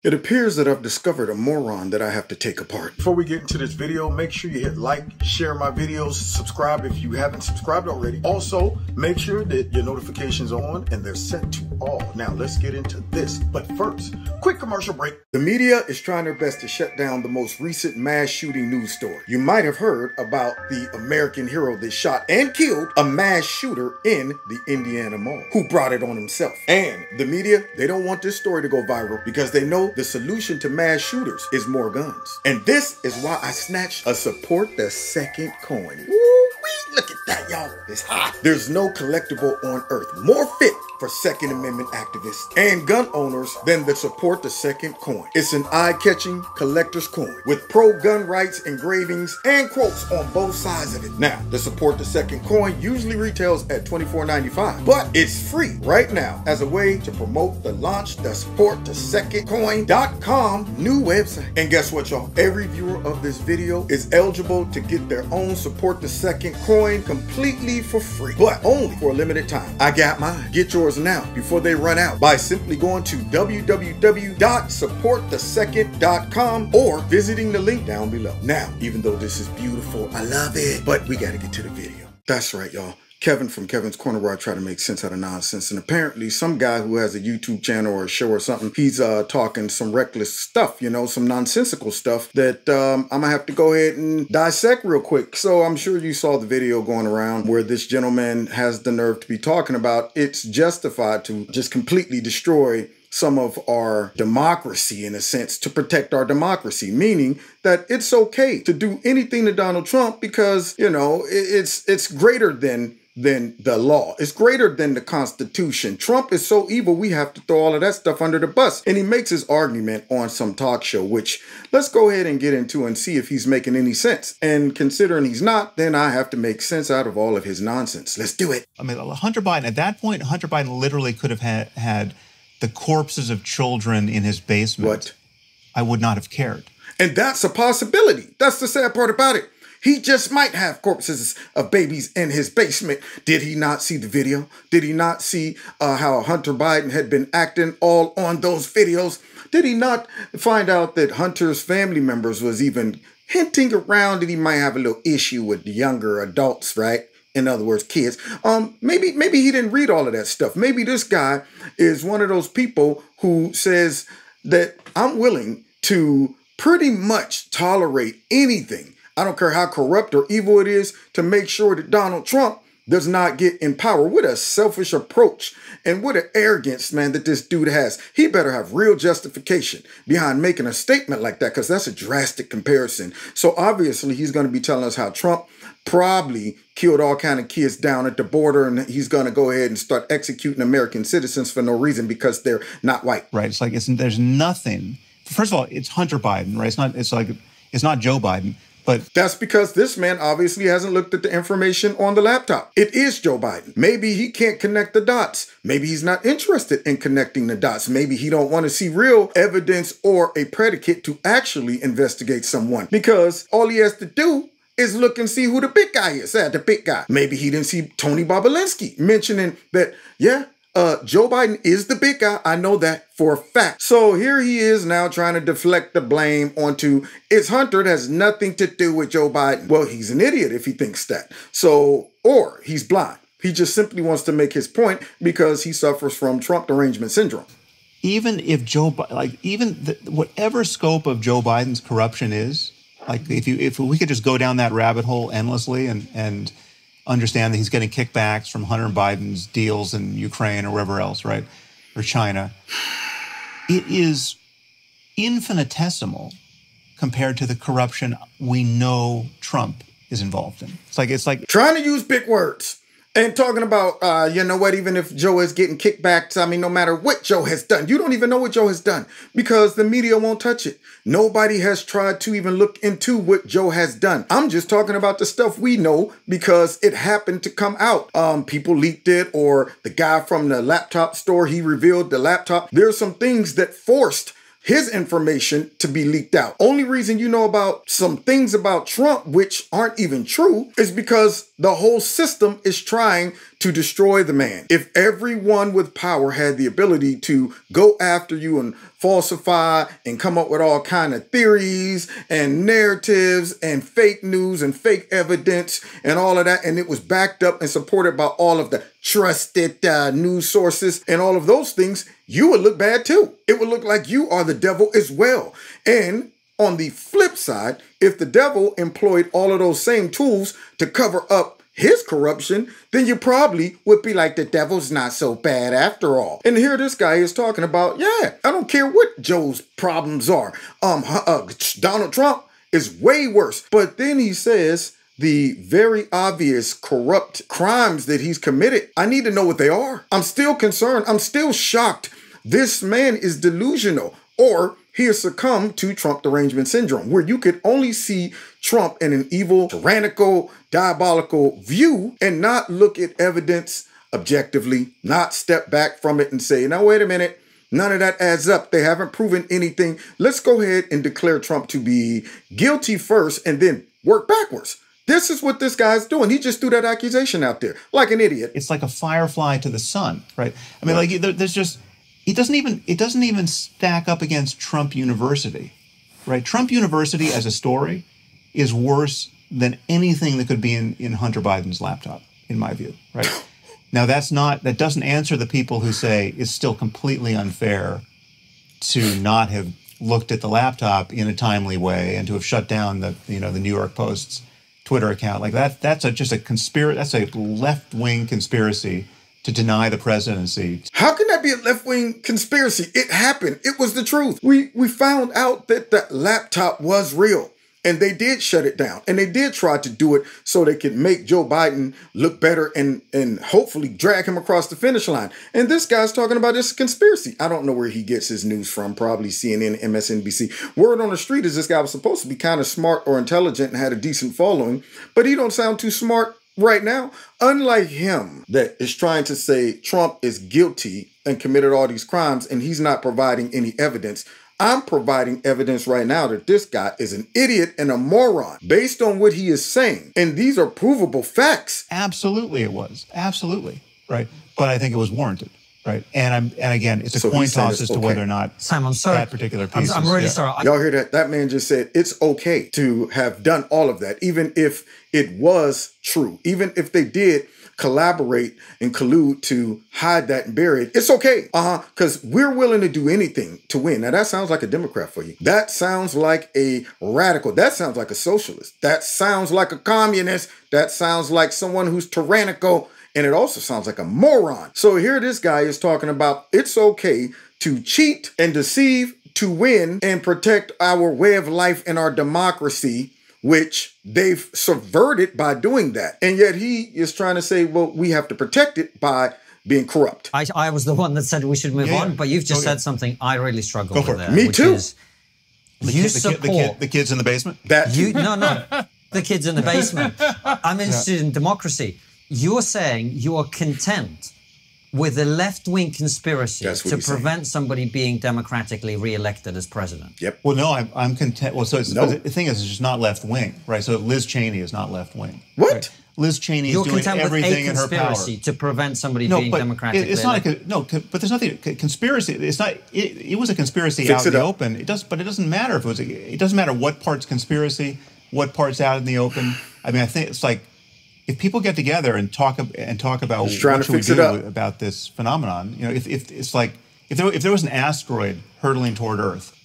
It appears that I've discovered a moron that I have to take apart. Before we get into this video, make sure you hit like, share my videos, subscribe if you haven't subscribed already. Also, make sure that your notifications are on and they're set to all. Now, let's get into this. But first, quick commercial break. The media is trying their best to shut down the most recent mass shooting news story. You might have heard about the American hero that shot and killed a mass shooter in the Indiana Mall, who brought it on himself. And the media, they don't want this story to go viral because they know the solution to mass shooters is more guns. And this is why I snatched a support the second coin. Woo-wee, look at that, y'all. It's hot. There's no collectible on earth more fit for Second Amendment activists and gun owners than the support the second coin. It's an eye-catching collector's coin with pro-gun rights engravings and quotes on both sides of it. Now, the support the second coin usually retails at $24.95, but it's free right now as a way to promote the launch the support the second coin.com new website. And guess what, y'all? Every viewer of this video is eligible to get their own support the second coin completely for free, but only for a limited time. I got mine. Get yours now before they run out by simply going to www.supportthesecond.com or visiting the link down below. Now, even though this is beautiful, I love it, but we got to get to the video. That's right, y'all. Kevin from Kevin's Corner, where I try to make sense out of nonsense. And apparently some guy who has a YouTube channel or a show or something, he's talking some reckless stuff, you know, some nonsensical stuff that I'm gonna have to go ahead and dissect real quick. So I'm sure you saw the video going around where this gentleman has the nerve to be talking about it's justified to just completely destroy some of our democracy, in a sense, to protect our democracy, meaning that it's okay to do anything to Donald Trump because, you know, it's greater than the law. It's greater than the Constitution. Trump is so evil, we have to throw all of that stuff under the bus. And he makes his argument on some talk show, which let's go ahead and get into and see if he's making any sense. And considering he's not, then I have to make sense out of all of his nonsense. Let's do it. I mean, Hunter Biden, at that point, Hunter Biden literally could have had the corpses of children in his basement. What? I would not have cared. And that's a possibility. That's the sad part about it. He just might have corpses of babies in his basement. Did he not see the video? Did he not see how Hunter Biden had been acting all on those videos? Did he not find out that Hunter's family members was even hinting around that he might have a little issue with the younger adults, right? In other words, kids. Maybe he didn't read all of that stuff. Maybe this guy is one of those people who says that I'm willing to pretty much tolerate anything. I don't care how corrupt or evil it is, to make sure that Donald Trump does not get in power. What a selfish approach and what an arrogance, man, that this dude has. He better have real justification behind making a statement like that, because that's a drastic comparison. So obviously he's going to be telling us how Trump probably killed all kind of kids down at the border, and he's going to go ahead and start executing American citizens for no reason because they're not white. Right. It's like there's nothing. First of all, it's Hunter Biden, right? It's not Joe Biden. But that's because this man obviously hasn't looked at the information on the laptop. It is Joe Biden. Maybe he can't connect the dots. Maybe he's not interested in connecting the dots. Maybe he don't want to see real evidence or a predicate to actually investigate someone, because all he has to do is look and see who the big guy is. The big guy. Maybe he didn't see Tony Bobolinsky mentioning that, yeah, Joe Biden is the big guy. I know that for a fact. So here he is now trying to deflect the blame onto it's Hunter. It has nothing to do with Joe Biden. Well, he's an idiot if he thinks that. So, or he's blind. He just simply wants to make his point because he suffers from Trump derangement syndrome. Even if whatever scope of Joe Biden's corruption is, like if we could just go down that rabbit hole endlessly and understand that he's getting kickbacks from Hunter Biden's deals in Ukraine or wherever else, right? Or China. It is infinitesimal compared to the corruption we know Trump is involved in. It's like trying to use big words and talking about, you know what, even if Joe is getting kickbacks, I mean, no matter what Joe has done, you don't even know what Joe has done because the media won't touch it. Nobody has tried to even look into what Joe has done. I'm just talking about the stuff we know because it happened to come out. People leaked it, or the guy from the laptop store, he revealed the laptop. There's some things that forced his information to be leaked out. Only reason you know about some things about Trump which aren't even true is because the whole system is trying to destroy the man. If everyone with power had the ability to go after you and falsify and come up with all kind of theories and narratives and fake news and fake evidence and all of that, and it was backed up and supported by all of the trusted news sources and all of those things, you would look bad too. It would look like you are the devil as well. And on the flip side, if the devil employed all of those same tools to cover up his corruption, then you probably would be like, the devil's not so bad after all. And here this guy is talking about, yeah, I don't care what Joe's problems are. Donald Trump is way worse. But then he says the very obvious corrupt crimes that he's committed, I need to know what they are. I'm still concerned. I'm still shocked. This man is delusional, or he has succumbed to Trump derangement syndrome, where you could only see Trump in an evil, tyrannical, diabolical view and not look at evidence objectively, not step back from it and say, now, wait a minute, none of that adds up. They haven't proven anything. Let's go ahead and declare Trump to be guilty first and then work backwards. This is what this guy's doing. He just threw that accusation out there like an idiot. It's like a firefly to the sun, right? I mean, like there's just, it doesn't even stack up against Trump University, right? Trump University as a story is worse than anything that could be in Hunter Biden's laptop, in my view, right? Now that doesn't answer the people who say it's still completely unfair to not have looked at the laptop in a timely way and to have shut down the New York Post's Twitter account. Like that's just a conspiracy. That's a left-wing conspiracy to deny the presidency. How can that be a left-wing conspiracy? It happened. It was the truth. We found out that the laptop was real. And they did shut it down. And they did try to do it so they could make Joe Biden look better and hopefully drag him across the finish line. And this guy's talking about this conspiracy. I don't know where he gets his news from. Probably CNN, MSNBC. Word on the street is this guy was supposed to be kind of smart or intelligent and had a decent following. But he don't sound too smart right now. Unlike him, that is trying to say Trump is guilty and committed all these crimes and he's not providing any evidence. I'm providing evidence right now that this guy is an idiot and a moron based on what he is saying. And these are provable facts. Absolutely it was. Absolutely. Right. But I think it was warranted. Right. And again, it's a coin toss as to whether or not Sam, I'm sorry. That particular piece. I'm really sorry. Y'all hear that? That man just said it's okay to have done all of that, even if it was true, even if they did collaborate and collude to hide that and bury it. It's okay. Because we're willing to do anything to win. Now, that sounds like a Democrat for you. That sounds like a radical. That sounds like a socialist. That sounds like a communist. That sounds like someone who's tyrannical. And it also sounds like a moron. So here this guy is talking about it's okay to cheat and deceive to win and protect our way of life and our democracy, which they've subverted by doing that. And yet he is trying to say, well, we have to protect it by being corrupt. I was the one that said we should move on, but you've just said something I really struggle with there. Me too. The kids in the basement? No. The kids in the basement. I'm interested in democracy. You're saying you are content with a left-wing conspiracy to prevent somebody being democratically re-elected as president. Yep. Well, no, I'm content. Well, so the thing is, it's just not left-wing, right? So Liz Cheney is not left-wing. What? Right? Liz Cheney is doing everything in her power. You're content with a conspiracy to prevent somebody being democratically elected. But there's nothing. Conspiracy. It's not. It was a conspiracy out in the open. But it doesn't matter if it was. It doesn't matter what part's conspiracy, what part's out in the open. I mean, I think it's like, if people get together and talk about what should we do about this phenomenon, if it's like if there was an asteroid hurtling toward Earth,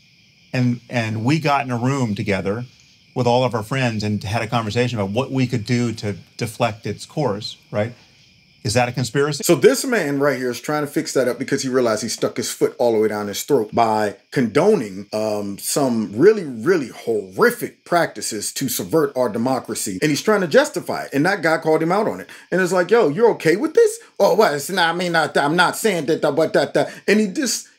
and we got in a room together with all of our friends and had a conversation about what we could do to deflect its course, right? Is that a conspiracy? So this man right here is trying to fix that up because he realized he stuck his foot all the way down his throat by condoning some really, really horrific practices to subvert our democracy. And he's trying to justify it. And that guy called him out on it. And it's like, yo, you're okay with this? Oh, well, it's not, I'm not saying that, but that. And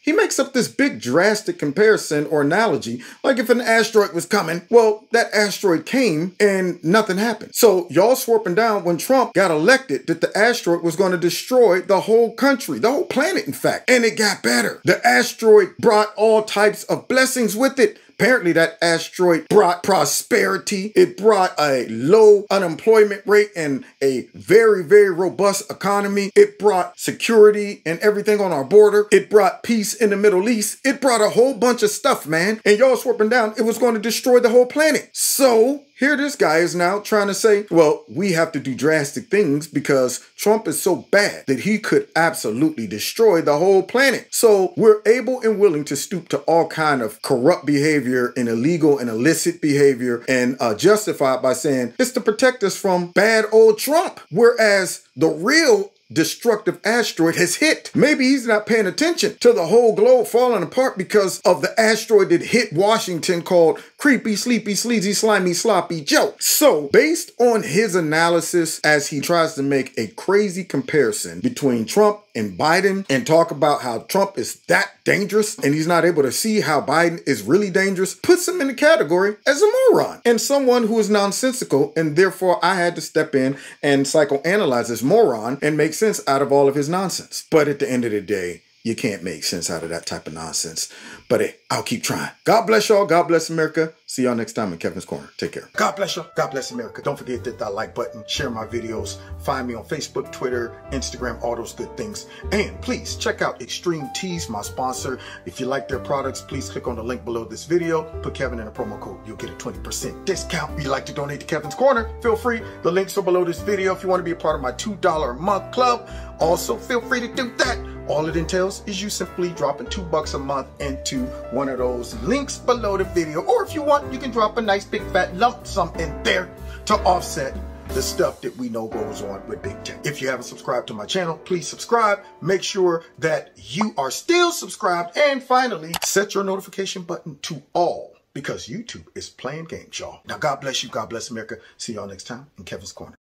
he makes up this big drastic comparison or analogy. Like if an asteroid was coming, well, that asteroid came and nothing happened. So y'all swarping down when Trump got elected that the asteroid was going to destroy the whole country, the whole planet, in fact. And it got better. The asteroid brought all types of blessings with it Apparently that asteroid brought prosperity. It brought a low unemployment rate and a very, very robust economy. It brought security and everything on our border. It brought peace in the Middle East. It brought a whole bunch of stuff, man. And y'all swooping down, it was going to destroy the whole planet. So here this guy is now trying to say, well, we have to do drastic things because Trump is so bad that he could absolutely destroy the whole planet. So we're able and willing to stoop to all kind of corrupt behavior and illegal and illicit behavior and justify it by saying it's to protect us from bad old Trump. Whereas the real destructive asteroid has hit. Maybe he's not paying attention to the whole globe falling apart because of the asteroid that hit Washington called Creepy, Sleepy, Sleazy, Slimy, Sloppy Joe. So based on his analysis, as he tries to make a crazy comparison between Trump and Biden and talk about how Trump is that dangerous and he's not able to see how Biden is really dangerous, puts him in the category as a moron and someone who is nonsensical, and therefore I had to step in and psychoanalyze this moron and make sense out of all of his nonsense. But at the end of the day, you can't make sense out of that type of nonsense. But hey, I'll keep trying. God bless y'all. God bless America. See y'all next time in Kevin's Corner. Take care. God bless y'all. God bless America. Don't forget to hit that like button. Share my videos. Find me on Facebook, Twitter, Instagram, all those good things. And please check out Extreme Teas, my sponsor. If you like their products, please click on the link below this video. Put Kevin in a promo code. You'll get a 20% discount. If you'd like to donate to Kevin's Corner, feel free. The links are below this video. If you want to be a part of my $2 a month club, also feel free to do that. All it entails is you simply dropping $2 a month into one of those links below the video. Or if you want, you can drop a nice big fat lump sum in there to offset the stuff that we know goes on with big tech. If you haven't subscribed to my channel, please subscribe. Make sure that you are still subscribed. And finally, set your notification button to all, because YouTube is playing games, y'all. Now, God bless you. God bless America. See y'all next time in Kevin's Corner.